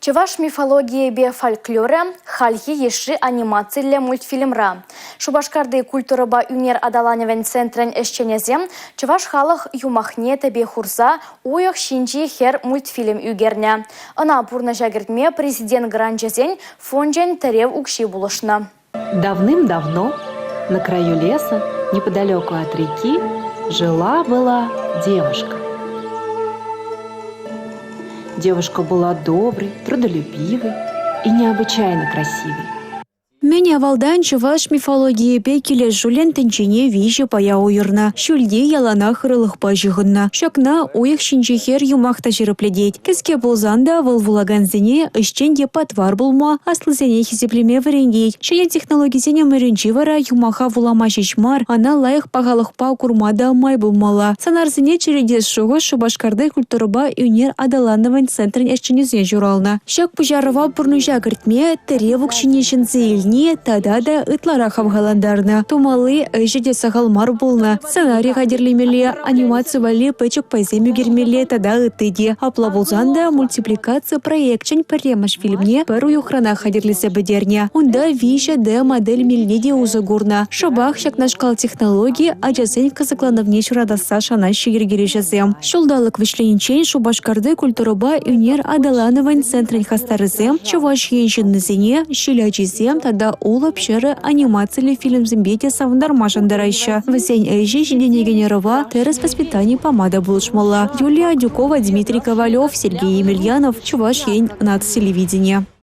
Чуваш мифология бе фольклоре, хальхи еши анимацияле мультфильмра. Шубашкарды культураба юнер адаланевен центрен эшченезем, чуваш халах юмахне тебе хурса уях шинчи хер мультфильм югерне. Ана пурна жагертме президент гранчезень фонжен терев укши булышна. Давным-давно на краю леса, неподалеку от реки, жила-была девушка. Девушка была доброй, трудолюбивой и необычайно красивой. Меня валдан чуваш мифологии пекеле жулен тенчине виже пая уйырна. Шульде ялана хырылых пажығынна. Шакна уйық шинчехер юмахта жирыпледеть. Кеске болзанда вылвулаган зене ищенде патвар булма, аслы зене хизеплеме варенгеть. Шаян технологии зене мырынчи вара юмаха вулама жичмар, ана лайық пағалықпа курмада май булмала. Санар зене чередес шуғы Шубашкарды культурыба юнер адалановын центрын эшченезе журална. Шак пужарова пурнужа гыртме теревук шинешін зейлни тада да ытлара хавгаландарна. Тумалы жеде сахалмар булна. Сценарий хадерлемеле, анимация вали печок пайземю гермеле тада ытыде. Апла булзанда мультипликация проектчен паремаш фильмне пару юхрана хадерлесе бедерне. Унда виже де модель мельнеде узагурна. Шабах шак нашкал технологии, а джазень казаклановне шурадаса шана шигергережезем. Шулдалык вишленчен Шубашкарды культураба юнер адалановын центрын хастарызем, чуваш еншиннызене, шилячизем тада улып шыры анимациялы фильм зимбете савындармашандара еще. Весень эйжи жиденегенерова террас воспитаний помада булшмала. Юлия Дюкова, Дмитрий Ковалев, Сергей Емельянов, Чуваш ень над телевидения.